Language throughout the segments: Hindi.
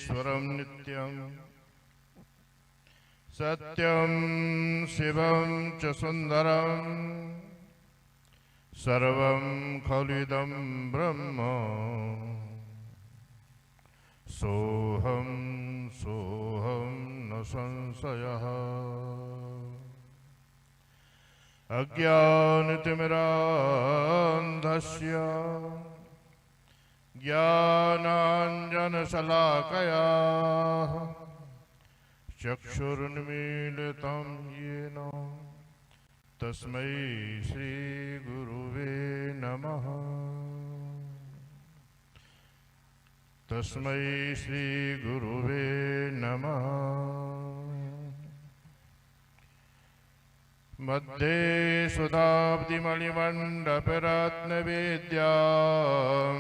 सर्वेश्वरं नित्यं सत्यं शिवं च सुन्दरं सर्वं खलुदं ब्रह्म सोहं सोहं न संशयः। अज्ञानतिमिरान्धस्य ज्ञानाञ्जनशलाकया चक्षुरुन्मीलितं येन तस्मै श्रीगुरुवे नमः। तस्मै श्रीगुरुवे नमः। मध्ये सुधाब्धिमणिमण्डपरत्नवेद्यां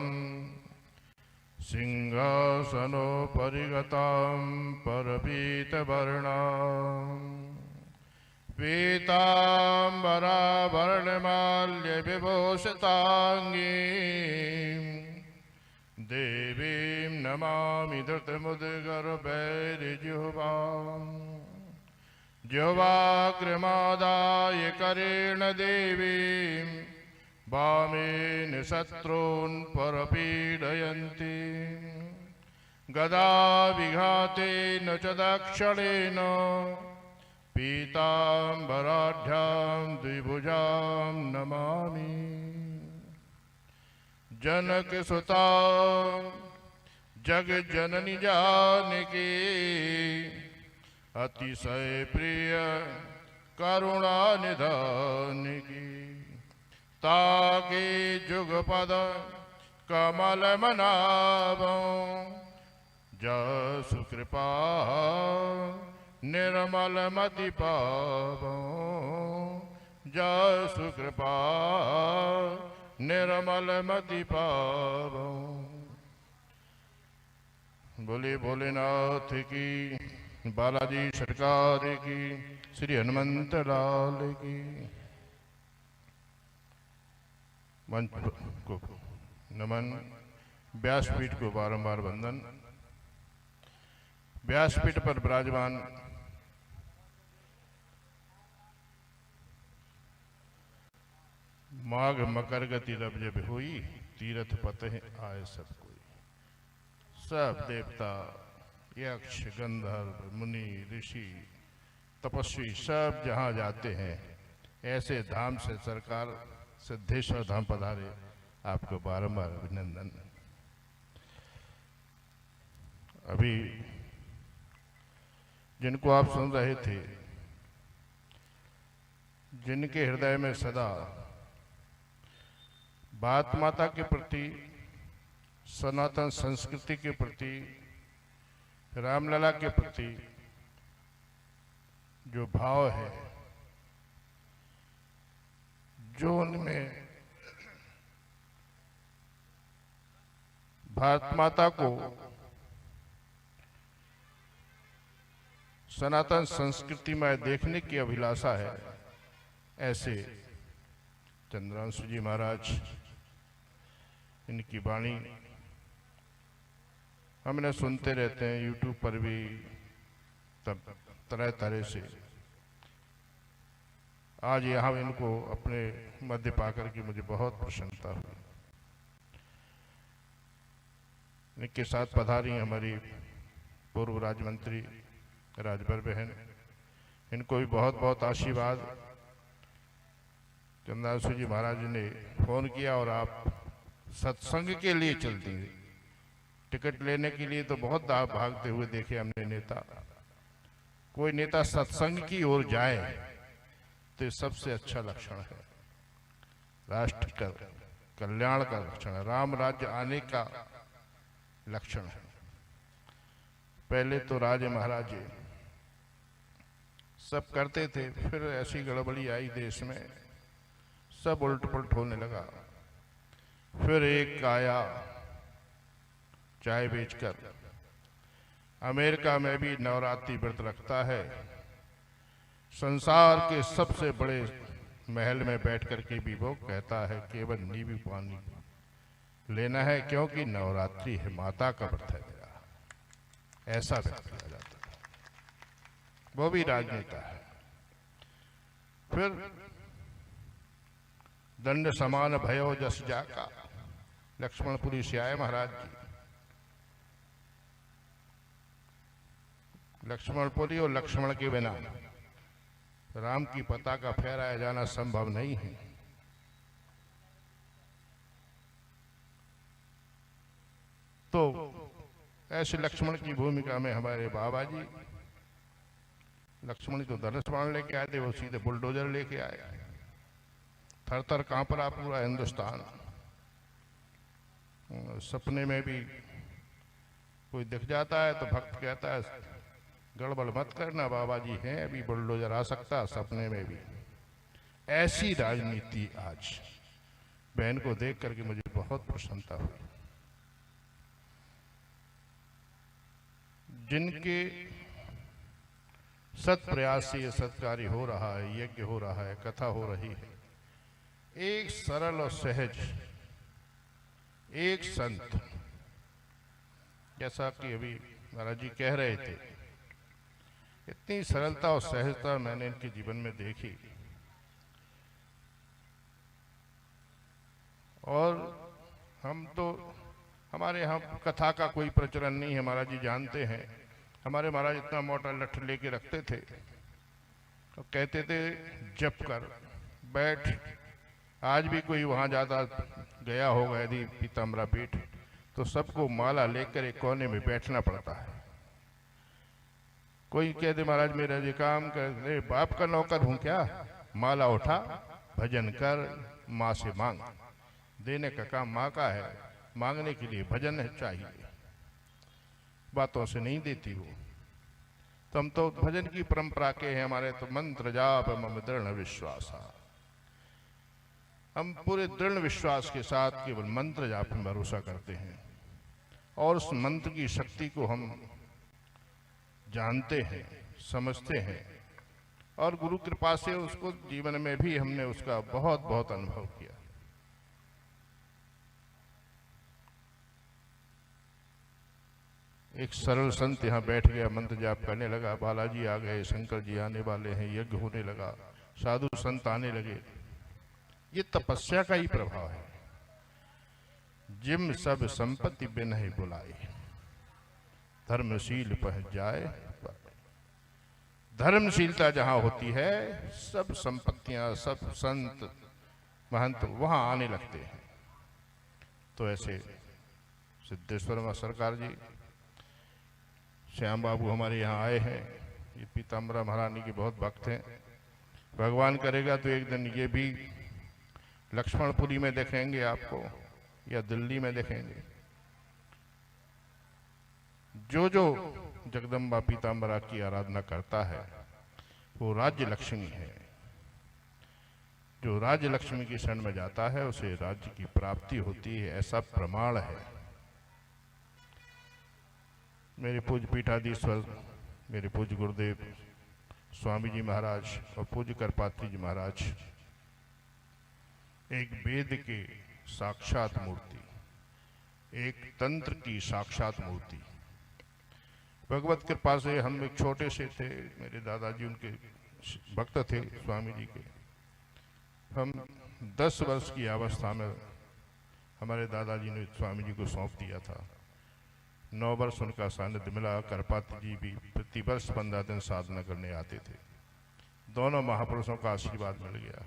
सिंहासनोपरिगतां परपीतवर्णां पीताम्बराभरणमाल्यविभूषिताङ्गीं देवीं नमामि धृतमुद्गर्भैर्जिह्वाम् जिह्वाग्रमादाय करेण देवीं वामेन शत्रून् परपीडयन्ति गदाविघातेन च दक्षिणेन पीताम्बराढ्यां द्विभुजां नमामि। जनकसुता जगज्जननी जानकी अतिशय प्रिय करुणा निधान की ताके जुगपद कमल मनावं जसु कृपा निर्मल मति पावं जसु कृपा निर्मल मति पावं। बोले भोलेनाथ की, बालाजी सरकार की, श्री हनुमंत लाल की। मंच को नमन, व्यासपीठ को बारंबार वंदन। व्यासपीठ पर विराजमान माघ मकर गति रब जब हुई, तीरथ पते आए सब कोई। सब देवता यक्ष गंधर्व मुनि ऋषि तपस्वी सब जहाँ जाते हैं, ऐसे धाम से सरकार सिद्धेश्वर धाम पधारे, आपको बारंबार अभिनंदन। अभी जिनको आप सुन रहे थे, जिनके हृदय में सदा भारत माता के प्रति, सनातन संस्कृति के प्रति, रामलला के प्रति जो भाव है, जो उनमें भारत माता को सनातन संस्कृति में देखने की अभिलाषा है, ऐसे चंद्रांशु जी महाराज, इनकी वाणी हमने सुनते रहते हैं, यूट्यूब पर भी तब तरह तरह से। आज यहाँ इनको अपने मध्य पाकर के मुझे बहुत प्रसन्नता हुई। इनके साथ पधारी हमारी पूर्व राज्य मंत्री राजभर बहन, इनको भी बहुत बहुत आशीर्वाद। चंद्रांशु जी महाराज ने फोन किया और आप सत्संग के लिए चलती हैं। टिकट लेने के लिए तो बहुत भागते हुए देखे हमने नेता। कोई नेता सत्संग की ओर जाए तो सबसे अच्छा लक्षण है, राष्ट्र का कल्याण का लक्षण है, राम राज्य आने का लक्षण है। पहले तो राजे महाराजे सब करते थे, फिर ऐसी गड़बड़ी आई देश में, सब उलट पुलट होने लगा। फिर एक आया चाय बेचकर, अमेरिका में भी नवरात्रि व्रत रखता है, संसार के सबसे बड़े महल में बैठ करके भी वो कहता है केवल नींबू पानी लेना है, क्योंकि नवरात्रि है, माता का व्रत है मेरा। ऐसा व्यक्त किया जाता है, वो भी राजनेता है। फिर दंड समान भयो जस जाका, लक्ष्मणपुरी से आए महाराज जी। लक्ष्मणपुरी और लक्ष्मण के बिना राम की पताका फहराया जाना संभव नहीं है। तो ऐसे लक्ष्मण की भूमिका में हमारे बाबा जी, लक्ष्मण तो धनुष बाण लेके आए थे, वो सीधे बुलडोजर लेके आए। थर थर कांप रहा पूरा हिंदुस्तान। सपने में भी कोई दिख जाता है तो भक्त कहता है गड़बड़ मत करना, बाबा जी हैं, अभी बुलडोजर आ सकता है सपने में भी। ऐसी राजनीति आज बहन को देख करके मुझे बहुत प्रसन्नता हुई। जिनके सत प्रयास से ये सत्कार्य हो रहा है, यज्ञ हो रहा है, कथा हो रही है, एक सरल और सहज एक संत, जैसा कि अभी महाराज जी कह रहे थे, इतनी सरलता और सहजता मैंने इनके जीवन में देखी। और हम तो, हमारे यहाँ कथा का कोई प्रचलन नहीं है, महाराज जी जानते हैं। हमारे महाराज इतना मोटा लठ लेके रखते थे तो कहते थे जप कर बैठ। आज भी कोई वहाँ जाता गया होगा यदि पीताम्बरा पीठ, तो सबको माला लेकर एक कोने में बैठना पड़ता है। कोई कहते महाराज मेरा ये काम कर, बाप का नौकर हूँ क्या, माला उठा भजन कर माँ से मांग। देने का काम माँ का है, मांगने के लिए भजन चाहिए, बातों से नहीं देती वो। तो हम तो भजन की परंपरा के हैं, हमारे तो मंत्र जाप मम दृढ़ विश्वास। हम पूरे दृढ़ विश्वास के साथ केवल मंत्र जाप में भरोसा करते हैं और उस मंत्र की शक्ति को हम जानते हैं, समझते हैं, और गुरु कृपा से उसको जीवन में भी हमने उसका बहुत बहुत अनुभव किया। एक सरल संत यहाँ बैठ गया, मंत्र जाप करने लगा, बालाजी आ गए, शंकर जी आने वाले हैं, यज्ञ होने लगा, साधु संत आने लगे। ये तपस्या का ही प्रभाव है। जिम सब संपत्ति बिन ही बुलाए, धर्मशील पहुंच जाए। धर्मशीलता जहां होती है, सब संपत्तियां, सब संत महंत वहां आने लगते हैं। तो ऐसे सिद्धेश्वर सरकार जी, श्याम बाबू हमारे यहाँ आए हैं, ये पीताम्बरा महारानी के बहुत भक्त हैं। भगवान करेगा तो एक दिन ये भी लक्ष्मणपुरी में देखेंगे आपको, या दिल्ली में देखेंगे। जो जो जगदम्बा पीताम्बरा की आराधना करता है वो राज्य लक्ष्मी है। जो राज्य लक्ष्मी की शरण में जाता है उसे राज्य की प्राप्ति होती है, ऐसा प्रमाण है। मेरे पूज्य पीठाधीश्वर, मेरे पूज्य गुरुदेव स्वामी जी महाराज और पूज्य करपात्री जी महाराज एक वेद के साक्षात मूर्ति, एक तंत्र की साक्षात मूर्ति। भगवत कृपा से हम एक छोटे से थे, मेरे दादाजी उनके भक्त थे स्वामी जी के। हम 10 वर्ष की अवस्था में हमारे दादाजी ने स्वामी जी को सौंप दिया था। 9 वर्ष उनका सानिध्य मिला। करपात्री जी भी प्रति वर्ष 15 दिन साधना करने आते थे। दोनों महापुरुषों का आशीर्वाद मिल गया।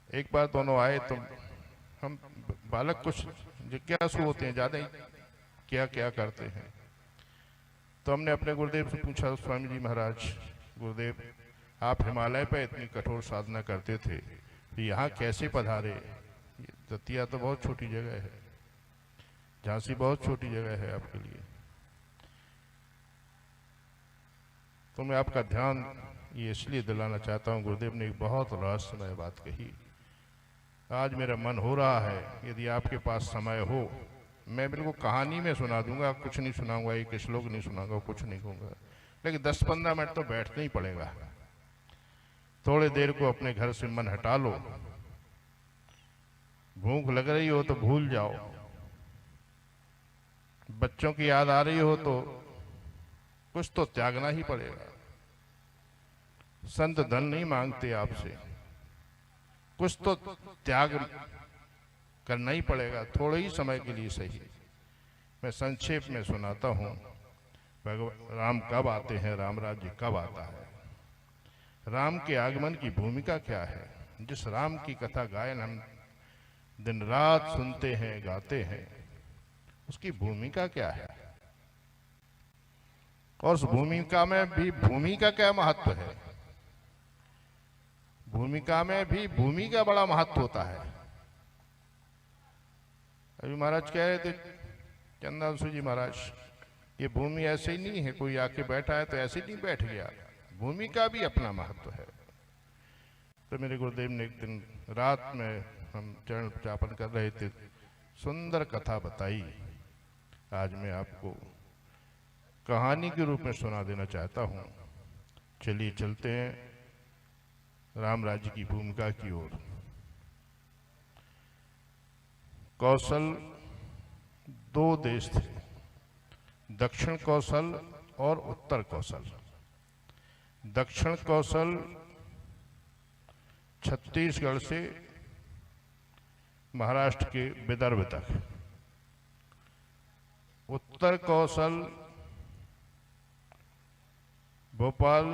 एक बार दोनों आए तो हम बालक कुछ जिज्ञासु होते हैं, ज्यादा ही क्या क्या करते हैं। तो हमने अपने गुरुदेव से पूछा, स्वामी जी महाराज, गुरुदेव आप हिमालय पर इतनी कठोर साधना करते थे, तो यहाँ कैसे पधारे? दतिया तो बहुत छोटी जगह है, झांसी बहुत छोटी जगह है आपके लिए। तो मैं आपका ध्यान ये इसलिए दिलाना चाहता हूँ, गुरुदेव ने एक बहुत रहस्यमय बात कही। आज मेरा मन हो रहा है, यदि आपके पास समय हो, मैं बिल्कुल कहानी में सुना दूंगा, कुछ नहीं सुनाऊंगा, एक श्लोक नहीं सुनाऊंगा, कुछ नहीं कहूँगा, लेकिन 10-15 मिनट तो बैठना ही पड़ेगा। थोड़ी देर को अपने घर से मन हटा लो, भूख लग रही हो तो भूल जाओ, बच्चों की याद आ रही हो तो कुछ तो त्यागना ही पड़ेगा। संत धन नहीं मांगते आपसे, कुछ तो त्याग करना ही पड़ेगा, थोड़े ही समय के लिए सही। मैं संक्षेप में सुनाता हूँ। भगवान राम कब आते हैं, राम राज्य कब आता है, राम के आगमन की भूमिका क्या है। जिस राम की कथा गायन हम दिन रात सुनते हैं, गाते हैं, उसकी भूमिका क्या है, और उस भूमिका में भी भूमि का क्या महत्व है। भूमिका में भी भूमि का बड़ा महत्व होता है। अभी महाराज कह रहे थे, चंदांशु जी महाराज, ये भूमि ऐसे ही नहीं है, कोई आके बैठा है तो ऐसे ही नहीं बैठ गया, भूमि का भी अपना महत्व है। तो मेरे गुरुदेव ने एक दिन रात में हम चरण प्रचापन कर रहे थे, सुंदर कथा बताई। आज मैं आपको कहानी के रूप में सुना देना चाहता हूँ। चलिए चलते हैं राम राज्य की भूमिका की ओर। कौशल दो देश थे, दक्षिण कौशल और उत्तर कौशल। दक्षिण कौशल छत्तीसगढ़ से महाराष्ट्र के विदर्भ तक, उत्तर कौशल भोपाल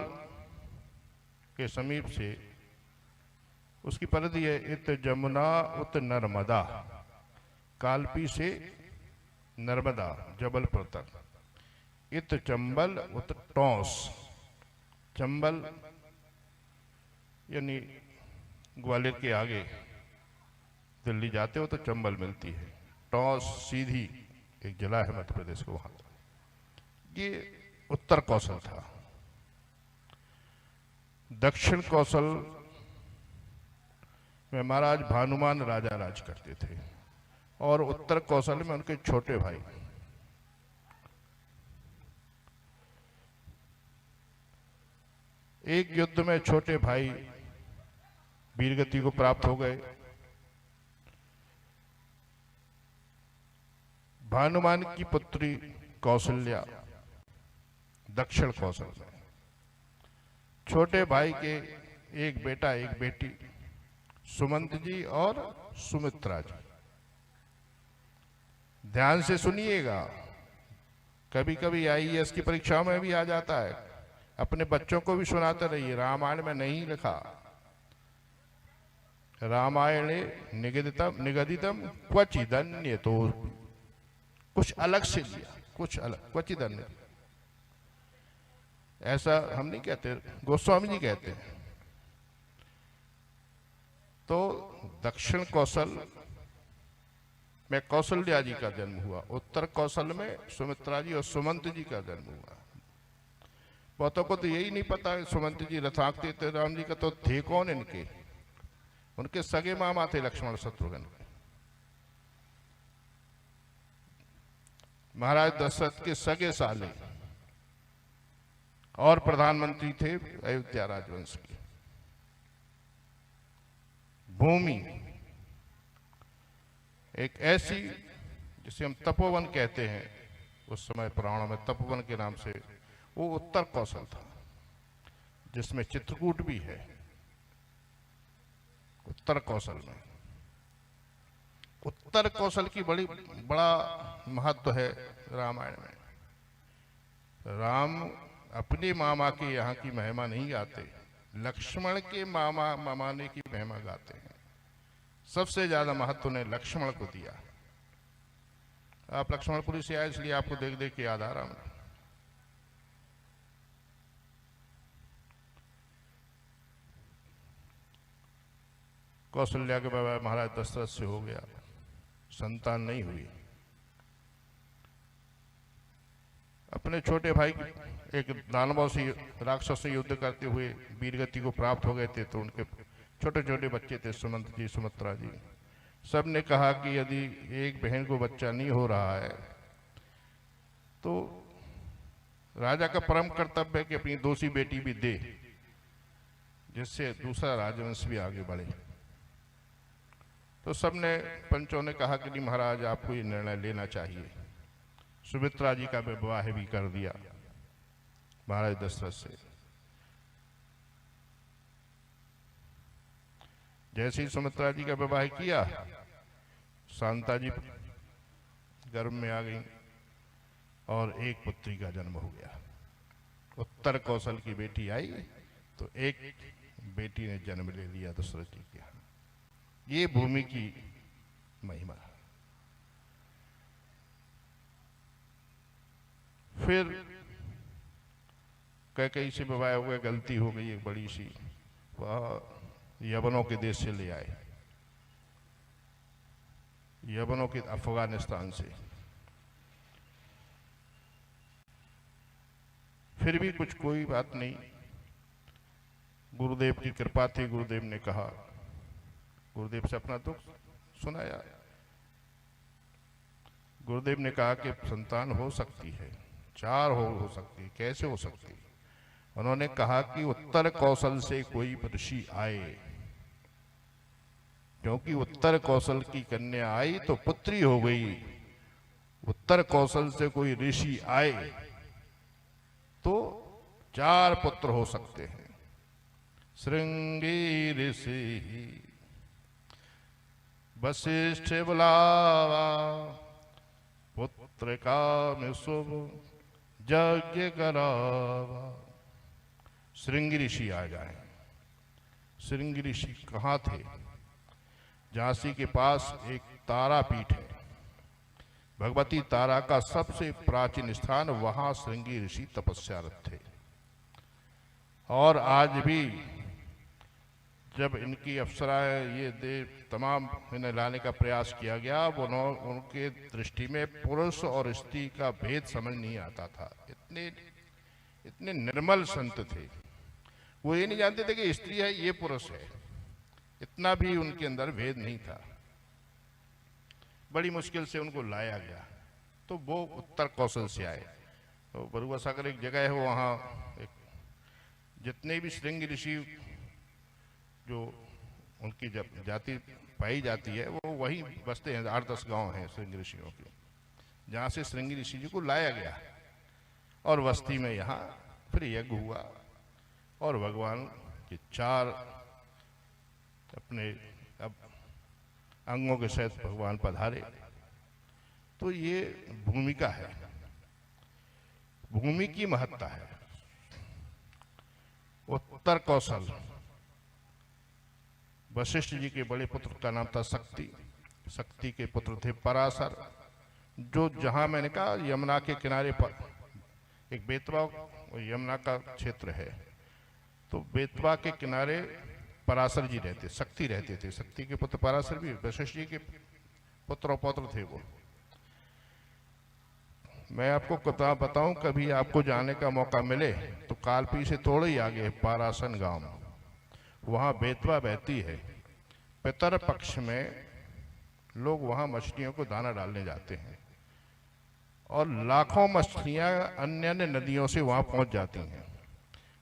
के समीप से, उसकी परिधि है इत जमुना उत नर्मदा, कालपी से नर्मदा जबलपुर तक। इत चंबल उत टॉस, चंबल यानी ग्वालियर के आगे दिल्ली जाते हो तो चंबल मिलती है, टॉस सीधी एक जिला है मध्य प्रदेश को, वहां ये उत्तर कौशल था। दक्षिण कौशल में महाराज भानुमान राजा राज करते थे, और उत्तर कौशल में उनके छोटे भाई। एक युद्ध में छोटे भाई वीरगति को प्राप्त हो गए। भानुमान की पुत्री कौशल्या दक्षिण कौशल में, छोटे भाई के एक बेटा एक बेटी, सुमंत जी और सुमित्रा जी। ध्यान से सुनिएगा, कभी कभी आईएएस की परीक्षाओं में भी आ जाता है, अपने बच्चों को भी सुनाते रहिए। रामायण में नहीं लिखा, रामायणे निगदितम क्वचिदन्य, तो कुछ अलग से लिया, कुछ अलग, क्वचिदन्य। ऐसा हम नहीं कहते, गोस्वामी जी कहते हैं। तो दक्षिण कौशल में कौशल्या जी का जन्म हुआ, उत्तर कौशल में सुमित्रा जी और सुमंत जी का जन्म हुआ। बहुतों को तो यही नहीं पता है सुमंत जी रथाक्ते थे राम जी का, तो थे कौन इनके, उनके सगे मामा थे लक्ष्मण शत्रुघ्न। महाराज दशरथ के सगे साले और प्रधानमंत्री थे अयोध्या राजवंश के। भूमि एक ऐसी, जिसे हम तपोवन कहते हैं, उस समय पुराणों में तपोवन के नाम से, वो उत्तर कौशल था, जिसमें चित्रकूट भी है। उत्तर कौशल में, उत्तर कौशल की बड़ा महत्व है रामायण में। राम अपने मामा के यहाँ की महिमा नहीं गाते, लक्ष्मण के मामा ममाने की महिमा गाते हैं। सबसे ज्यादा महत्व ने लक्ष्मण को दिया। आप लक्ष्मणपुरी से आए, इसलिए आपको देख देख के याद आ रहा हूं। कौशल्या के विवाह महाराज दशरथ से हो गया, संतान नहीं हुई। अपने छोटे भाई एक दानवों से, राक्षस से युद्ध करते हुए वीरगति को प्राप्त हो गए थे, तो उनके छोटे छोटे बच्चे थे, सुमंत जी सुमित्रा जी। सब ने कहा कि यदि एक बहन को बच्चा नहीं हो रहा है तो राजा का परम कर्तव्य है कि अपनी दूसरी बेटी भी दे, जिससे दूसरा राजवंश भी आगे बढ़े। तो सबने, पंचों ने कहा कि नहीं महाराज, आपको ये निर्णय लेना चाहिए। सुमित्रा जी का विवाह भी कर दिया महाराज दशरथ से। जैसे ही सुमित्रा जी का विवाह किया, शांता जी गर्भ में आ गई और एक पुत्री का जन्म हो गया। उत्तर कौशल की बेटी आई तो एक बेटी ने जन्म ले लिया दशरथ जी के। ये भूमि की महिमा। फिर कैकेयी से विवाह हो गया, गलती हो गई एक बड़ी सी, वह यवनों के देश से ले आए, यवनों के अफगानिस्तान से। फिर भी कुछ कोई बात नहीं, गुरुदेव की कृपा थी। गुरुदेव ने कहा, गुरुदेव से अपना दुख सुनाया। गुरुदेव ने कहा कि संतान हो सकती है, 4 हो सकती है, कैसे हो सकती है? उन्होंने कहा कि उत्तर कौशल से कोई ऋषि आए, क्योंकि उत्तर कौशल की कन्या आई तो पुत्री हो गई। उत्तर कौशल से कोई ऋषि आए तो 4 पुत्र हो सकते हैं। श्रृंगी ऋषि वशिष्ठ बुलावा, पुत्र का में शुभ यज्ञ करावा। श्रृंगी ऋषि आ जाए। श्रृंगी ऋषि कहाँ थे? झांसी के पास एक तारापीठ है, भगवती तारा का सबसे प्राचीन स्थान, वहां श्रृंगी ऋषि तपस्यारत थे। और आज भी जब इनकी अप्सराएं ये देव तमाम इन्हें लाने का प्रयास किया गया, वो उनके दृष्टि में पुरुष और स्त्री का भेद समझ नहीं आता था। इतने निर्मल संत थे, वो ये नहीं जानते थे कि स्त्री है ये पुरुष है, इतना भी उनके अंदर भेद नहीं था। बड़ी मुश्किल से उनको लाया गया तो वो उत्तर कौशल से आए। तो बरुआ सागर एक जगह है, वहाँ एक जितने भी श्रृंगी ऋषि जो उनकी जाति पाई जाती है वो वहीं बसते हैं। 8-10 गांव हैं श्रृंगी ऋषियों के, जहाँ से श्रृंगी ऋषि जी को लाया गया। और बस्ती में यहाँ फिर यज्ञ हुआ और भगवान के 4 अपने अब अंगों के सहित भगवान पधारे। तो ये भूमिका है, भूमि की महत्ता है। उत्तर कौशल, वशिष्ठ जी के बड़े पुत्र का नाम था शक्ति, शक्ति के पुत्र थे पराशर, जो जहां मैंने कहा यमुना के किनारे पर एक बेतवा यमुना का क्षेत्र है, तो बेतवा के किनारे पराशर जी रहते, शक्ति रहते थे। शक्ति के पुत्र पराशर भी वशिष्ठ जी के पुत्र और पौत्र थे वो। मैं आपको बताऊं, कभी आपको जाने का मौका मिले तो कालपी से थोड़े ही आगे पारासन गांव, वहां बेतवा बहती है। पितर पक्ष में लोग वहां मछलियों को दाना डालने जाते हैं और लाखों मछलियां अन्य अन्य नदियों से वहां पहुंच जाती हैं।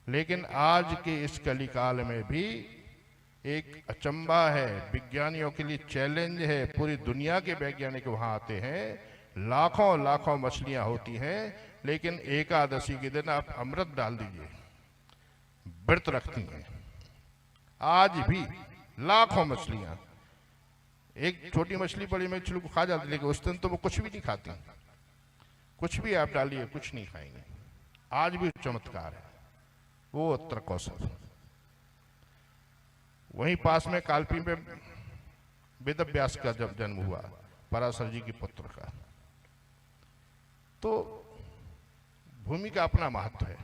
लेकिन आज के इस कलिकाल में भी एक अचंबा है, विज्ञानियों के लिए चैलेंज है। पूरी दुनिया के वैज्ञानिक वहां आते हैं, लाखों लाखों मछलियां होती हैं, लेकिन एकादशी के दिन आप अमृत डाल दीजिए, व्रत रखती हैं। आज भी लाखों मछलियां, एक छोटी मछली बड़ी मछली को खा जाती, लेकिन उस दिन तो वो कुछ भी नहीं खाती। कुछ भी आप डालिए कुछ नहीं खाएंगे। आज भी चमत्कार है वो उत्तर कौशल। वहीं पास में कालपी में वेद व्यास का जब जन्म हुआ, पराशर जी के पुत्र का, तो भूमि का अपना महत्व है।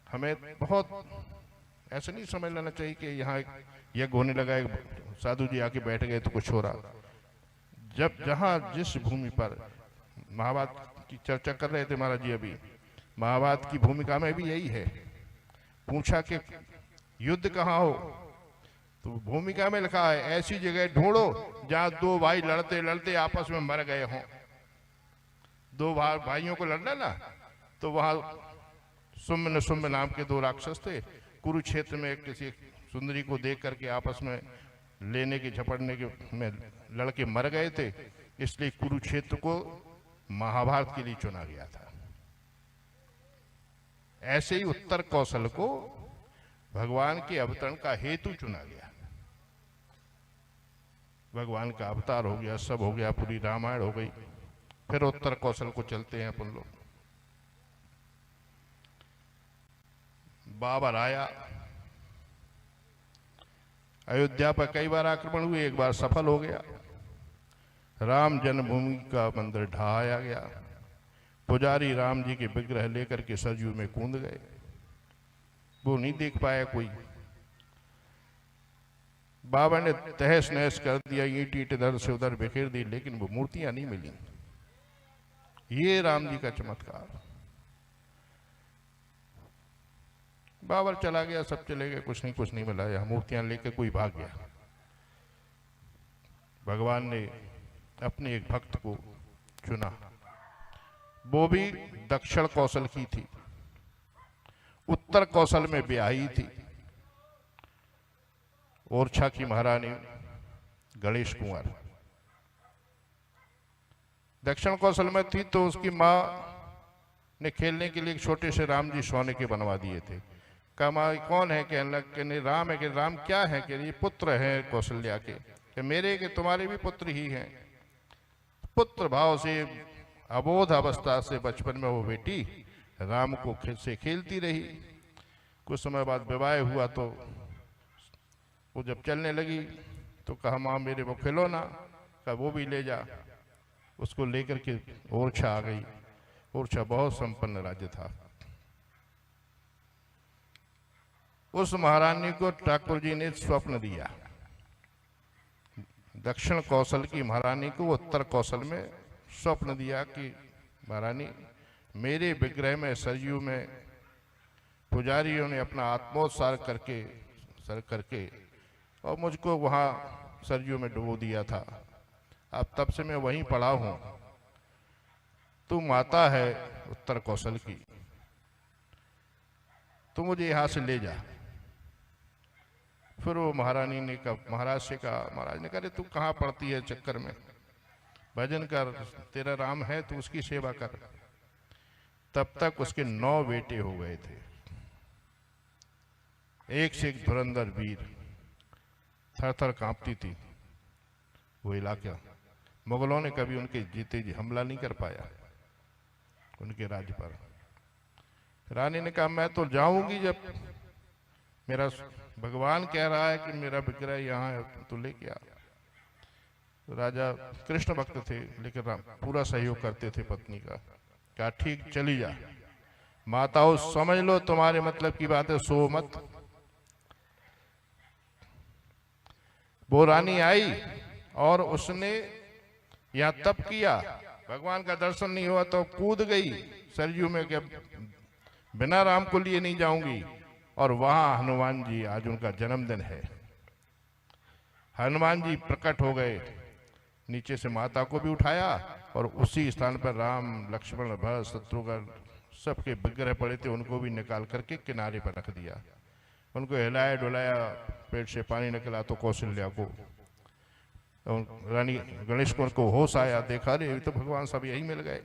हमें बहुत ऐसा नहीं समझ लेना चाहिए कि यहाँ यज्ञ होने लगा, एक साधु जी आके बैठ गए तो कुछ हो रहा। जब जहाँ जिस भूमि पर महाभारत की चर्चा कर रहे थे महाराज जी अभी, महाभारत की भूमिका में भी यही है। पूछा कि युद्ध कहाँ हो, तो भूमिका में लिखा है ऐसी जगह ढूंढो जहाँ 2 भाई लड़ते लड़ते आपस में मर गए हों। 2 भाइयों को लड़ना ना, तो वहां सुम्न नाम के 2 राक्षस थे, कुरुक्षेत्र में किसी सुंदरी को देख करके आपस में लेने के झपटने के में लड़के मर गए थे। इसलिए कुरुक्षेत्र को महाभारत के लिए चुना गया था। ऐसे ही उत्तर कौशल को भगवान के अवतरण का हेतु चुना गया। भगवान का अवतार हो गया, सब हो गया, पूरी रामायण हो गई। फिर उत्तर कौशल को चलते हैं अपन लोग। बाबर आया, अयोध्या पर कई बार आक्रमण हुए, एक बार सफल हो गया। राम जन्मभूमि का मंदिर ढहाया गया। पुजारी राम जी के विग्रह लेकर के सरयू में कूद गए, वो नहीं देख पाया कोई। बाबा ने तहस नहस कर दिया, ईंट ईंट इधर से उधर बिखेर दी, लेकिन वो मूर्तियां नहीं मिली। ये राम जी का चमत्कार। बाबर चला गया, सब चले गए, कुछ नहीं मिला। यह मूर्तियां लेकर कोई भाग गया। भगवान ने अपने एक भक्त को चुना, वो भी दक्षिण कौशल की थी, उत्तर कौशल में ब्याही थी। ओरछा की महारानी गणेश कुंवर दक्षिण कौशल में थी, तो उसकी माँ ने खेलने के लिए एक छोटे से राम जी सोने के बनवा दिए थे। कहा माँ कौन है? कहने लग के नहीं राम है। कि राम क्या है? कि ये पुत्र है कौशल्या के। कि मेरे के तुम्हारे भी पुत्र ही हैं। पुत्र भाव से अबोध अवस्था से बचपन में वो बेटी राम को से खेलती रही। कुछ समय बाद विवाह हुआ, तो वो जब चलने लगी तो कहा माँ मेरे वो खिलौना, कहा वो भी ले जा। उसको लेकर के ओरछा आ गई। ओरछा बहुत संपन्न राज्य था। उस महारानी को ठाकुर जी ने स्वप्न दिया। दक्षिण कौशल की महारानी को उत्तर कौशल में स्वप्न दिया कि महारानी मेरे विग्रह में सरयू में पुजारियों ने अपना आत्मोत्सर्ग करके और मुझको वहाँ सरयू में डुबो दिया था। अब तब से मैं वहीं पड़ा हूँ। तू माता है उत्तर कौशल की, तू मुझे यहाँ से ले जा। फिर वो महारानी ने कहा, महाराज से कहा, महाराज ने कहा तू कहाँ पड़ती है चक्कर में, भजन कर, तेरा राम है तू उसकी सेवा कर। तब तक उसके 9 बेटे हो गए थे, एक से एक धुरंधर वीर। थर थर कांपती थी वो इलाका। मुगलों ने कभी उनके जीते जी हमला नहीं कर पाया उनके राज्य पर। रानी ने कहा मैं तो जाऊंगी, जब मेरा भगवान कह रहा है कि मेरा विग्रह यहाँ है तो लेके आ। राजा कृष्ण भक्त थे, लेकिन पूरा सहयोग करते थे पत्नी का। कहा ठीक चली जा। माताओं समझ लो तुम्हारे मतलब की बात है, सो मत। वो रानी आई और उसने यहाँ तप किया। भगवान का दर्शन नहीं हुआ तो कूद गई सरयू में कि बिना राम को लिए नहीं जाऊंगी। और वहां हनुमान जी, आज उनका जन्मदिन है, हनुमान जी प्रकट हो गए। नीचे से माता को भी उठाया और उसी स्थान पर राम लक्ष्मण भरत शत्रुघ्न सबके विग्रह पड़े थे, उनको भी निकाल करके किनारे पर रख दिया। उनको हिलाया डुलाया, पेट से पानी निकला तो कौशल्या को, रानी गणेश कुंवर को होश आया। देखा रे तो भगवान सब यही मिल गए।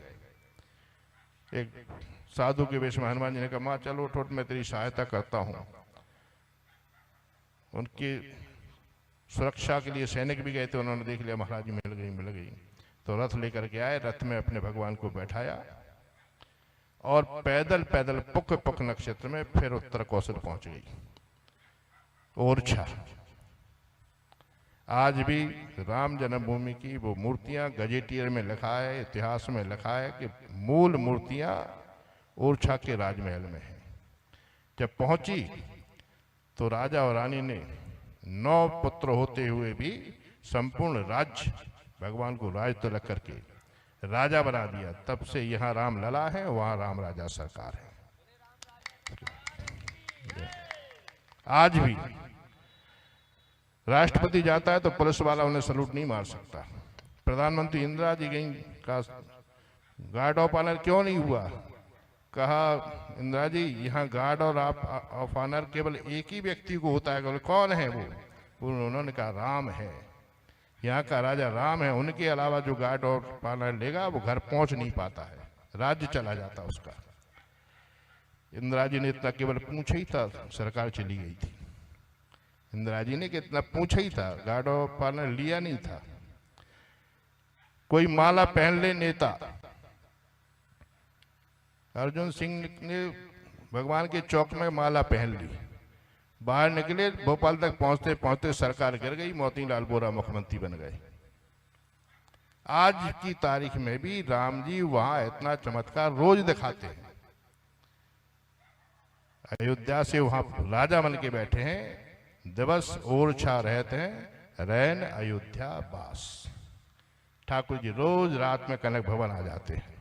एक साधु के वेश में हनुमान जी ने कहा माँ चलो उठ, मैं तेरी सहायता करता हूँ। उनकी सुरक्षा के लिए सैनिक भी गए थे, उन्होंने देख लिया महाराज जी मिल गई। तो रथ लेकर के आए, रथ में अपने भगवान को बैठाया और पैदल पैदल पुक नक्षत्र में फिर उत्तर कौशल पहुंच गई ओरछा। आज भी राम जन्मभूमि की वो मूर्तियां गजेटियर में लिखा है, इतिहास में लिखा है कि मूल मूर्तियां ओरछा के राजमहल में है। जब पहुंची तो राजा और रानी ने 9 पुत्र होते हुए भी संपूर्ण राज्य भगवान को राज तिलक करके राजा बना दिया। तब से यहाँ राम लला है, वहां राम राजा सरकार है। आज भी राष्ट्रपति जाता है तो पुलिस वाला उन्हें सलूट नहीं मार सकता। प्रधानमंत्री इंदिरा जी गई, का गार्ड ऑफ ऑनर क्यों नहीं हुआ? कहा इंदिरा जी यहाँ गार्ड और ऑफ ऑनर केवल एक ही व्यक्ति को होता है। कौन है वो? उन्होंने कहा राम है। यहाँ का राजा राम है, उनके अलावा जो गार्ड और पाना लेगा वो घर पहुंच नहीं पाता है, राज्य चला जाता उसका। इंदिरा जी ने इतना केवल पूछा ही था, सरकार चली गई थी। इंदिरा जी ने कितना पूछा ही था, गार्ड और पाना लिया नहीं था। कोई माला पहन ले नेता, अर्जुन सिंह ने भगवान के चौक में माला पहन ली, बाहर निकले, भोपाल तक पहुंचते पहुंचते सरकार गिर गई, मोतीलाल वोरा मुख्यमंत्री बन गए। आज की तारीख में भी राम जी वहां इतना चमत्कार रोज दिखाते हैं। अयोध्या से वहां राजा बन के बैठे हैं, दिवस ओरछा रहते हैं, रैन अयोध्या बास। ठाकुर जी रोज रात में कनक भवन आ जाते हैं,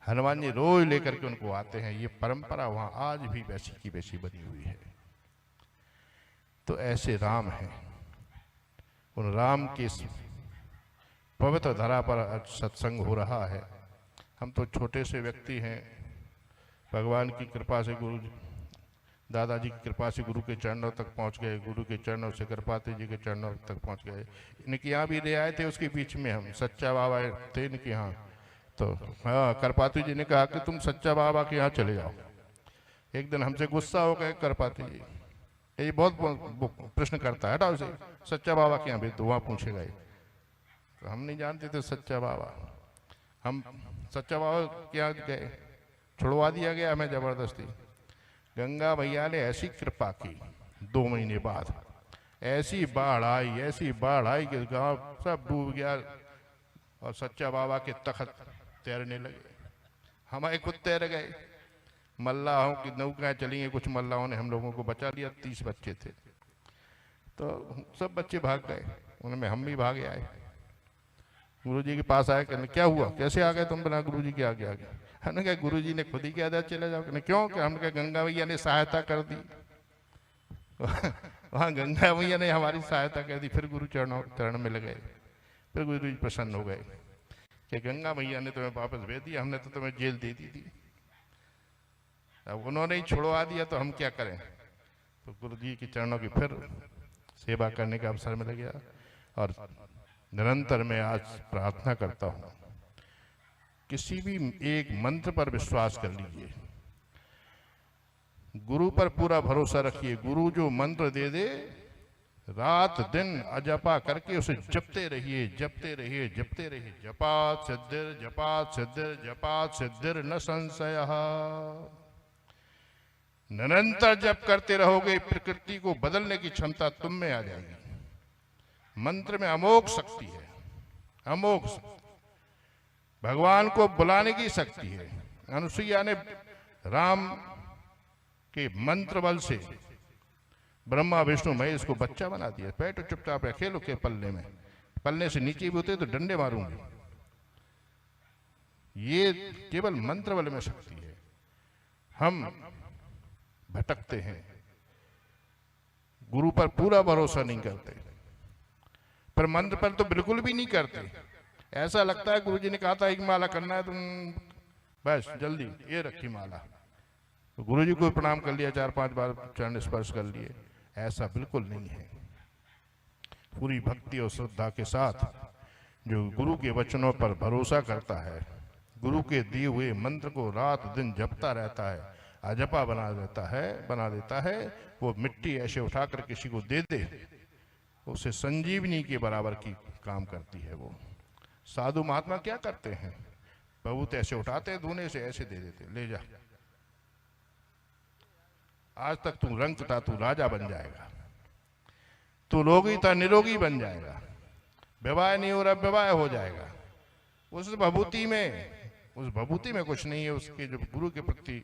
हनुमान जी रोज लेकर के उनको आते हैं। ये परंपरा वहां आज भी वैसी की वैसी बनी हुई है। तो ऐसे राम हैं, उन राम की पवित्र धरा पर सत्संग हो रहा है। हम तो छोटे से व्यक्ति हैं, भगवान की कृपा से, गुरु दादाजी की कृपा से गुरु के चरणों तक पहुंच गए, गुरु के चरणों से कृपाते जी के चरणों तक पहुंच गए। इनके यहाँ भी ले आए थे, उसके बीच में हम सच्चा बाबा थे इनके यहाँ, तो हाँ, कृपाती जी ने कहा कि तुम सच्चा बाबा के यहाँ चले जाओ। एक दिन हमसे गुस्सा हो गए कृपाती जी, ये बहुत प्रश्न करता है, उसे सच्चा बाबा के यहाँ भी, तो वहाँ पूछे गए, तो हम नहीं जानते थे सच्चा बाबा। हम सच्चा बाबा के यहाँ गए, छुड़वा दिया गया हमें जबरदस्ती। गंगा भैया ने ऐसी कृपा की, 2 महीने बाद ऐसी बाढ़ आई कि गांव सब डूब गया और सच्चा बाबा के तख्त तैरने लगे। हमारे खुद तैर गए, मल्लाहों की नौकाएं चली गई, कुछ मल्लाहों ने हम लोगों को बचा लिया। 30 बच्चे थे, तो सब बच्चे भाग गए, उनमें हम भी भागे आए। गुरुजी के पास आए, कहने क्या हुआ, कैसे आ गए तुम बिना गुरुजी के आगे आगे? हमने कहा गुरुजी ने खुद ही कहा था चले जाओ। कहने क्यों? कि हमने कहा गंगा भैया ने सहायता कर दी। वहाँ गंगा भैया ने हमारी सहायता कर दी। फिर गुरु चरण में लगे, फिर गुरु जी प्रसन्न हो गए कि गंगा भैया ने तुम्हें वापस भेज दिया, हमने तो तुम्हें जेल दे दी थी, अब उन्होंने ही छुड़वा दिया तो हम क्या करें। तो गुरु जी के चरणों की फिर सेवा करने का अवसर मिल गया। और निरंतर मैं आज प्रार्थना करता हूँ, किसी भी एक मंत्र पर विश्वास कर लीजिए, गुरु पर पूरा भरोसा रखिए। गुरु जो मंत्र दे दे, रात दिन अजपा करके उसे जपते रहिए, जपते रहिए, जपते रहिए। जपात सिद्धिर, जपात सिद्धिर, जपात सिद्धिर न संशय। निरंतर जप करते रहोगे, प्रकृति को बदलने की क्षमता तुम में आ जाएगी। मंत्र में अमोघ शक्ति है, अमोघ भगवान को बुलाने की शक्ति है। अनुसुईया ने राम के मंत्र बल से ब्रह्मा विष्णु महेश को बच्चा बना दिया। बैठो चुपचाप है, खेलो के पल्ले में, पल्ले से नीचे भी होते तो डंडे मारूंगे। ये केवल मंत्र बल में शक्ति है। हम भटकते हैं, गुरु पर पूरा भरोसा नहीं करते, पर मंत्र पर तो बिल्कुल भी नहीं करते। ऐसा लगता है गुरु जी ने कहा था एक माला करना है, तुम बस जल्दी ये रखी माला, तो गुरु जी को प्रणाम कर लिया, 4-5 बार चरण स्पर्श कर लिए। ऐसा बिल्कुल नहीं है। पूरी भक्ति और श्रद्धा के साथ जो गुरु के वचनों पर भरोसा करता है, गुरु के दिए हुए मंत्र को रात दिन जपता रहता है, अजपा बना देता है, वो मिट्टी ऐसे उठाकर किसी को दे दे, उसे संजीवनी के बराबर की काम करती है। वो साधु महात्मा क्या करते हैं, बहुत ऐसे उठाते, धोने से ऐसे दे देते, ले जा, आज तक तू रंग था, तू राजा बन जाएगा, तू रोगी था निरोगी बन जाएगा, विवाह नहीं हो रहा विवाह हो जाएगा। उस भभूति में कुछ नहीं है। उसके जो गुरु के प्रति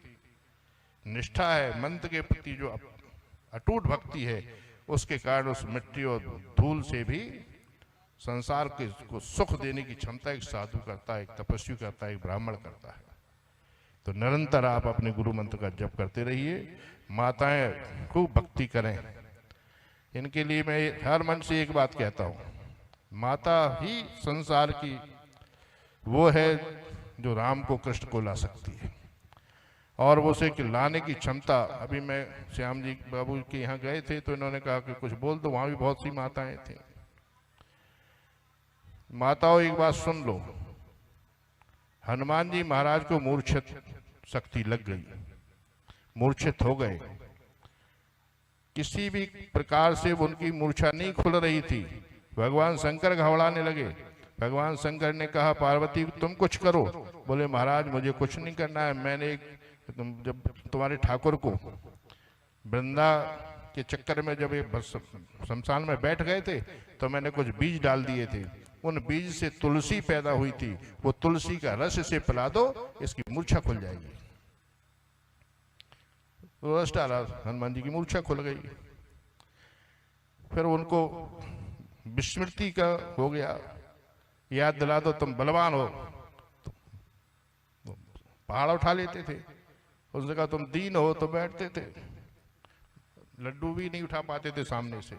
निष्ठा है, मंत्र के प्रति जो अटूट भक्ति है, उसके कारण उस मिट्टी और धूल से भी संसार के को सुख देने की क्षमता एक साधु करता है, एक तपस्वी करता है, एक ब्राह्मण करता है। तो निरंतर आप अपने गुरु मंत्र का जप करते रहिए। माताएं खूब भक्ति करें। इनके लिए मैं हर मन से एक बात कहता हूँ, माता ही संसार की वो है जो राम को कृष्ण को ला सकती है, और वो उसे लाने की क्षमता। अभी मैं श्याम जी बाबू के यहाँ गए थे, तो इन्होंने कहा कि कुछ बोल दो, वहाँ भी बहुत सी माताएं थी। माताओं एक बात सुन लो, हनुमान जी महाराज को मूर्छित शक्ति लग गई, मूर्छित हो गए। किसी भी प्रकार से उनकी मूर्छा नहीं खुल रही थी। भगवान शंकर घबराने लगे। भगवान शंकर ने कहा पार्वती तुम कुछ करो। बोले महाराज मुझे कुछ नहीं करना है, मैंने जब तुम्हारे ठाकुर को वृंदा के चक्कर में जब ये शमशान में बैठ गए थे तो मैंने कुछ बीज डाल दिए थे, उन बीज से तुलसी पैदा हुई थी, वो तुलसी का रस से पिला दो, इसकी मूर्छा खुल जाएगी। रस डाला, हनुमान जी की मूर्छा खुल गई। फिर उनको विस्मृति का हो गया, याद दिला दो तुम बलवान हो, तो पहाड़ उठा लेते थे। उसने कहा तुम दीन हो तो बैठते थे, लड्डू भी नहीं उठा पाते थे सामने से,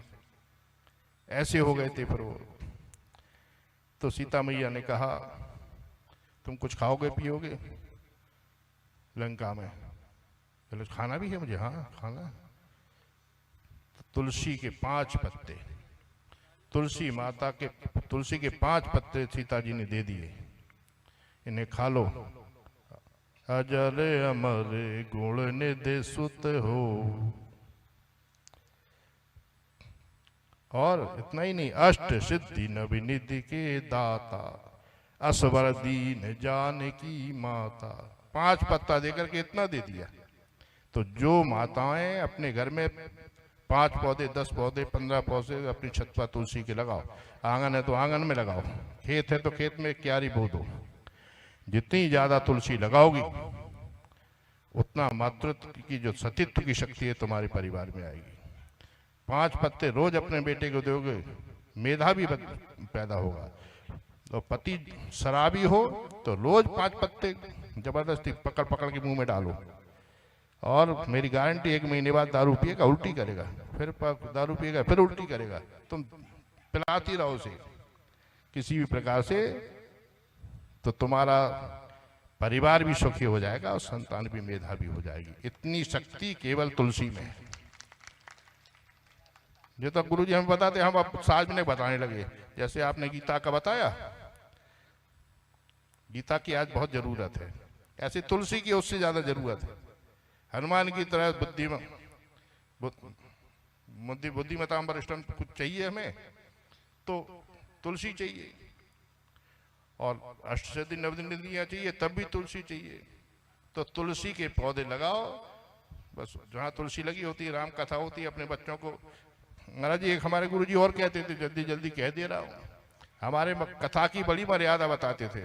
ऐसे हो गए थे। फिर वो तो सीता मैया ने कहा तुम कुछ खाओगे पियोगे लंका में? बोले खाना भी है मुझे। हाँ खाना। तो तुलसी के 5 पत्ते, तुलसी माता के तुलसी के 5 पत्ते सीता जी ने दे दिए, इन्हें खा लो। अजर अमर गुण निधि सुत हो। और इतना ही नहीं, अष्ट सिद्धि नवनिधि के दाता, असवर दीन जानकी माता। 5 पत्ता देकर के इतना दे दिया। तो जो माताएं अपने घर में 5 पौधे, 10 पौधे, 15 पौधे अपनी छत पर तुलसी के लगाओ, आंगन है तो आंगन में लगाओ, खेत है तो खेत में क्यारी बो दो। जितनी ज्यादा तुलसी लगाओगी उतना मातृत्व की जो सतीत्व की शक्ति है तुम्हारे परिवार में आएगी। 5 पत्ते रोज अपने बेटे को दोगे, मेधावी पैदा होगा। तो पति शराबी हो तो रोज 5 पत्ते जबरदस्ती पकड़ पकड़ के मुंह में डालो, और मेरी गारंटी 1 महीने बाद दारू पिएगा, उल्टी करेगा, फिर दारू पिएगा, फिर उल्टी करेगा। तुम पिलाती रहो उसे किसी भी प्रकार से, तो तुम्हारा परिवार भी सुखी हो जाएगा और संतान भी मेधावी हो जाएगी। इतनी शक्ति केवल तुलसी में है। जो तो गुरु जी हमें बताते, हम अब सार्वजनिक बताने लगे। जैसे आपने गीता का बताया, गीता की आज बहुत जरूरत है, ऐसे तुलसी की उससे ज्यादा जरूरत है। हनुमान की तरह बुद्धिमताम वरिष्ठम कुछ चाहिए हमें तो तुलसी चाहिए, और अष्टसिद्धि नवनिधियां चाहिए तब भी तुलसी चाहिए। तो तुलसी के पौधे लगाओ, बस जहाँ तुलसी लगी होती है, राम कथा होती है, अपने बच्चों को। महाराज जी एक हमारे गुरु जी और कहते थे, जल्दी जल्दी कह दे रहा हूँ, हमारे कथा की बड़ी मर्यादा बताते थे।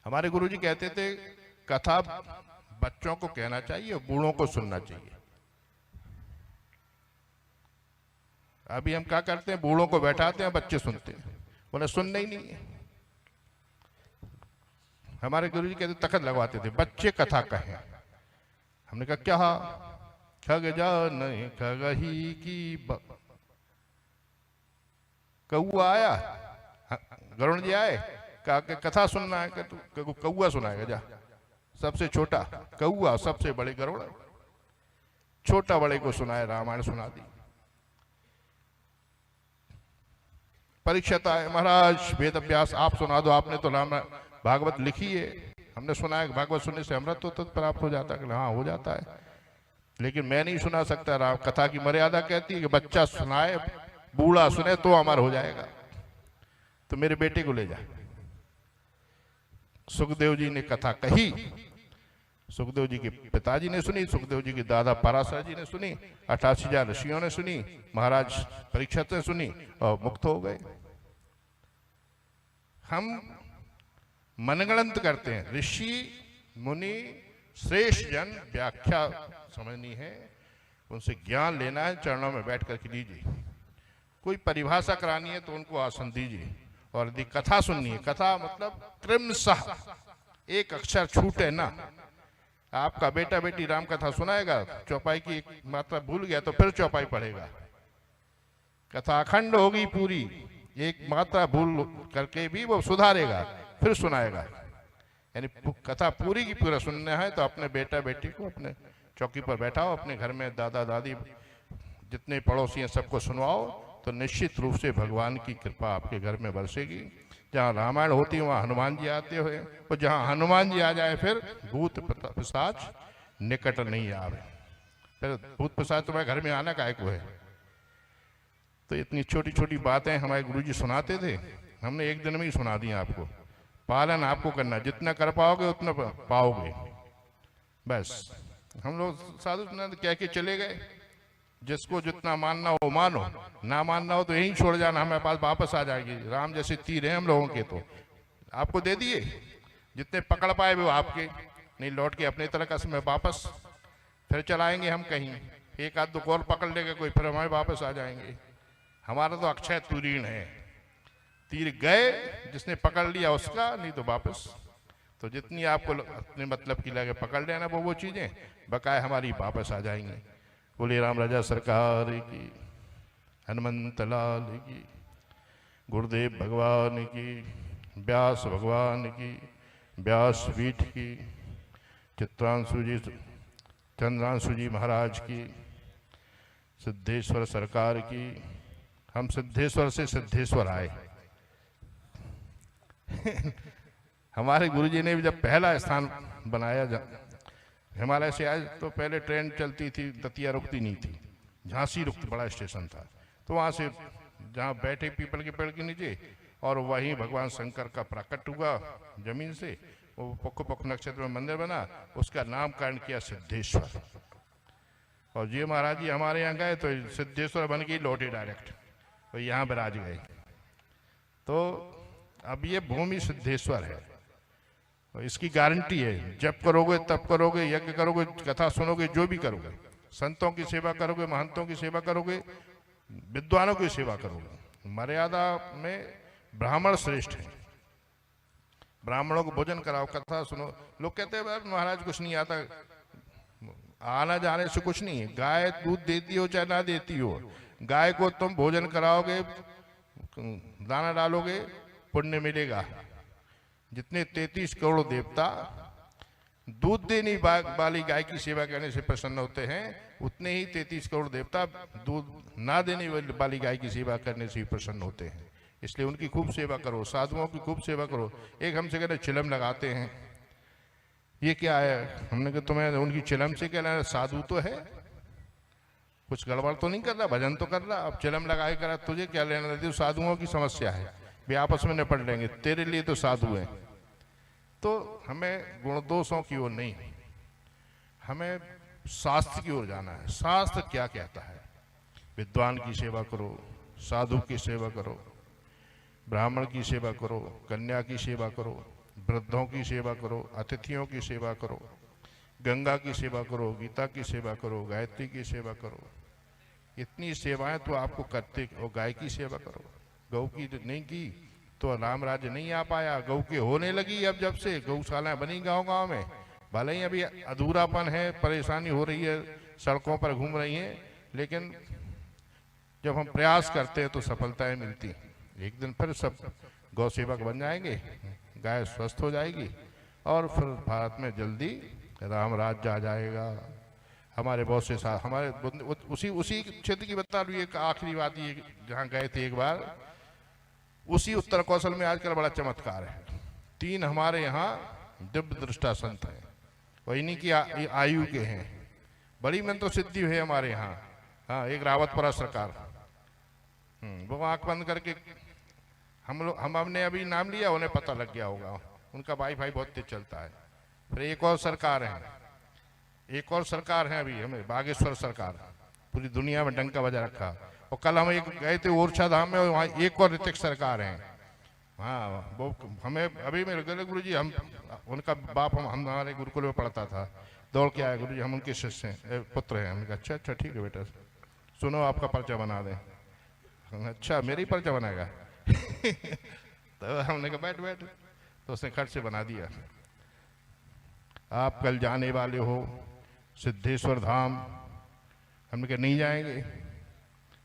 हमारे गुरु जी कहते थे कथा बच्चों को कहना चाहिए और बूढ़ों को सुनना चाहिए। अभी हम क्या करते हैं, बूढ़ों को बैठाते हैं, बच्चे सुनते हैं, उन्हें सुनना ही नहीं है। हमारे गुरु जी कहते तखत लगवाते थे, बच्चे कथा कहें। हमने कहा क्या? खग जान खगही की कौआ आया, गरुण जी आए, कहा कथा सुनना है, कौआ सुनाएगा जा। सबसे छोटा कौआ, सबसे बड़े गरुड़। छोटा बड़े को सुनाए, रामायण सुना दी। परीक्षित आए, महाराज वेद अभ्यास आप सुना दो, आपने तो राम भागवत लिखी है, हमने सुना है भागवत सुनने से अमृत तो प्राप्त हो जाता है। हाँ हो जाता है, लेकिन मैं नहीं सुना सकता। राम कथा की मर्यादा कहती है कि बच्चा सुनाए, बूढ़ा सुने तो अमर हो जाएगा। तो मेरे बेटे को ले जा। सुखदेव जी ने कथा कही, सुखदेव जी के पिताजी ने सुनी, सुखदेव जी के दादा पराशर जी ने सुनी, 88,000 ऋषियों ने सुनी, महाराज परीक्षित ने सुनी और मुक्त हो गए। हम मनगणंत करते हैं, ऋषि मुनि श्रेष्ठ जन व्याख्या समझनी है, उनसे ज्ञान लेना है, चरणों में बैठ करके लीजिए। कोई परिभाषा करानी है तो उनको आसन दीजिए, और यदि कथा सुननी है, कथा मतलब क्रमशः, एक अक्षर छूटे ना। आपका बेटा बेटी राम कथा सुनाएगा, चौपाई की एक मात्रा भूल गया तो फिर चौपाई पढ़ेगा। कथा अखंड होगी पूरी, एक मात्रा भूल करके भी वो सुधारेगा, फिर सुनाएगा। यानी कथा पूरी की पूरा सुनना है तो अपने बेटा बेटी को अपने चौकी पर बैठाओ, अपने घर में दादा दादी जितने पड़ोसी हैं सबको सुनवाओ, तो निश्चित रूप से भगवान की कृपा आपके घर में बरसेगी। जहाँ रामायण होती है वहाँ हनुमान जी आते हुए, और जहाँ हनुमान जी आ जाए फिर भूत पिशाच निकट नहीं आवे। फिर भूत पिशाच तुम्हारे घर में आना काहे को है। तो इतनी छोटी छोटी बातें हमारे गुरुजी सुनाते थे, हमने एक दिन में ही सुना दी आपको। पालन आपको करना, जितना कर पाओगे उतना पाओगे। बस हम लोग साधु कह के चले गए, जिसको जितना मानना हो मानो, ना मानना हो तो यहीं छोड़ जाना, हमारे पास वापस आ जाएगी। राम जैसे तीर हैं हम लोगों के, तो आपको दे दिए, जितने पकड़ पाए वो आपके, नहीं लौट के अपने तरह का समय वापस फिर चलाएंगे हम कहीं। एक आध दो और पकड़ लेगा कोई, फिर हमारे वापस आ जाएंगे। हमारा तो अक्षय तुरीण है, तीर गए जिसने पकड़ लिया उसका, नहीं तो वापस। तो जितनी आपको अपने मतलब की लगे पकड़ लेना वो चीजें, बकाए हमारी वापस आ जाएंगी। बोले राम राजा सरकार की, हनुमंत लाल की, गुरुदेव भगवान की, व्यास भगवान की, व्यास पीठ की, चित्रांशु जी चंद्रांशु जी महाराज की, सिद्धेश्वर सरकार की। हम सिद्धेश्वर से सिद्धेश्वर आए। हमारे गुरुजी ने भी जब पहला स्थान बनाया, हिमालय से आज तो पहले ट्रेन चलती थी, दतिया रुकती नहीं थी, झांसी रुकती, बड़ा स्टेशन था। तो वहाँ से जहाँ बैठे पीपल के पेड़ के नीचे, और वहीं भगवान शंकर का प्राकट हुआ जमीन से, वो पक्को पक्को नक्षत्र में मंदिर बना, उसका नामकरण किया सिद्धेश्वर। और जी महाराज जी हमारे यहाँ गए तो सिद्धेश्वर बन के लौटे डायरेक्ट, तो यहाँ विराज गए। तो अब ये भूमि सिद्धेश्वर है, और इसकी गारंटी है, जब करोगे तब करोगे, यज्ञ करोगे, कथा सुनोगे, जो भी करोगे, संतों की सेवा करोगे, महंतों की सेवा करोगे, विद्वानों की सेवा करोगे। मर्यादा में ब्राह्मण श्रेष्ठ है, ब्राह्मणों को भोजन कराओ, कथा सुनो। लोग कहते हैं महाराज कुछ नहीं आता, आना जाने से कुछ नहीं है। गाय दूध देती हो चाहे ना देती हो, गाय को तुम भोजन कराओगे, दाना डालोगे, पुण्य मिलेगा। जितने 33 करोड़ देवता दूध देने वाली गाय की सेवा करने से प्रसन्न होते हैं, उतने ही 33 करोड़ देवता दूध ना देने वाली गाय की सेवा करने से ही प्रसन्न होते हैं। इसलिए उनकी खूब सेवा करो, साधुओं की खूब सेवा करो। एक हमसे कहते चिलम लगाते हैं, ये क्या है? हमने कहा तुम्हें उनकी चिलम से क्या लेना, साधु तो है, कुछ गड़बड़ तो नहीं कर रहा, भजन तो कर रहा, अब चिलम लगाए करा, तुझे क्या लेना देती? साधुओं की समस्या है, वे आपस में निपट लेंगे, तेरे लिए तो साधु हैं। तो हमें गुण दोषों की ओर नहीं, हमें शास्त्र की ओर जाना है। शास्त्र क्या कहता है? विद्वान की सेवा करो, साधु की सेवा करो, ब्राह्मण की सेवा करो, कन्या की सेवा करो, वृद्धों की सेवा करो, अतिथियों की सेवा करो, गंगा की सेवा करो, गीता की सेवा करो, गायत्री की सेवा करो। इतनी सेवाएं तो आपको करते, और गाय की सेवा करो। गौ की नहीं की तो राम राज्य नहीं आ पाया। गौ की होने लगी, अब जब से गौशालाएं बनी गांव गांव में, भले ही अभी अधूरापन है, परेशानी हो रही है, सड़कों पर घूम रही हैं, लेकिन जब हम प्रयास करते हैं तो सफलताएं मिलती हैं। एक दिन फिर सब गौ सेवक बन जाएंगे, गाय स्वस्थ हो जाएगी, और फिर भारत में जल्दी राम राज्य आ जाएगा। हमारे बहुत से साथ हमारे उसी क्षेत्र की बता रही एक आखिरी बात, ये जहाँ गए थे एक बार, उसी उत्तर कौशल में आजकल बड़ा चमत्कार है। 3 हमारे यहाँ दिव्य दृष्टा संत हैं, और इन्हीं की आयु के हैं, बड़ी मंत्र सिद्धि हुई हमारे यहाँ। हाँ, एक रावतपुरा सरकार, वो आंख बंद करके हमने अभी नाम लिया, उन्हें पता लग गया होगा, उनका वाईफाई बहुत तेज चलता है। फिर एक और सरकार है अभी हमें, बागेश्वर सरकार, पूरी दुनिया में डंका बजा रखा। और कल हम एक गए थे ओरछा धाम में, वहाँ एक और ऋतिक सरकार है। हाँ, वो हमें अभी मेरे गुरु जी, हम उनका बाप हम हमारे गुरुकुल में पढ़ता था, दौड़ के आए, गुरु जी हम उनके शिष्य हैं, पुत्र हैं। हमने कहा अच्छा अच्छा ठीक है बेटा, सुनो आपका पर्चा बना दें। अच्छा मेरी पर्चा बनाएगा? तो हमने कहा बैठ बैठ, तो उसने खट से बना दिया। आप कल जाने वाले हो सिद्धेश्वर धाम। हमने कहा नहीं जाएंगे,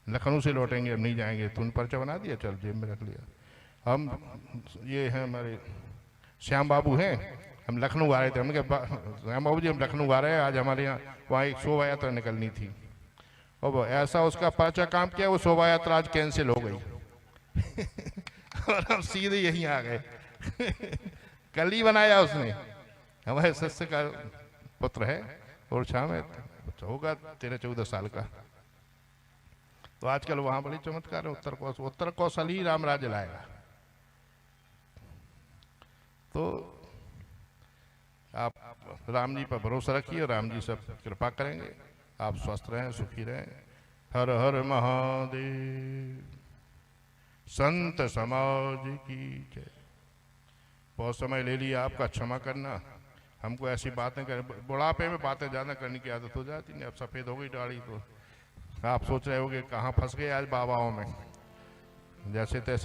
लखनऊ से लौटेंगे, अब नहीं जाएंगे। तो उन पर्चा बना दिया, चल जेब में रख लिया। हम ये हैं हमारे श्याम बाबू हैं, हम लखनऊ आ रहे थे। हमने कहा श्याम बाबू जी हम लखनऊ आ रहे हैं, आज हमारे यहाँ वहाँ एक शोभा यात्रा निकलनी थी, और वो ऐसा उसका पर्चा काम किया, वो शोभा यात्रा आज कैंसिल हो गई और हम सीधे यहीं आ गए कल ही बनाया उसने, हमारे सस्य का पुत्र है ओरछा में, होगा 13-14 साल का। तो आजकल वहां बड़ी चमत्कार है, उत्तर कौशल ही राम राज्य लाएगा। तो आप राम जी पर भरोसा रखिए, राम जी सब कृपा करेंगे, आप स्वस्थ रहें, सुखी रहें। हर हर महादेव। संत समाज की जय। बहुत समय ले लिया आपका, क्षमा करना। हमको ऐसी बातें कर, बुढ़ापे में बातें ज़्यादा करने की आदत हो जाती नहीं। अब सफ़ेद हो गई दाढ़ी तो आप सोच रहे होगे कहाँ फंस गए आज बाबाओं में, जैसे तैसे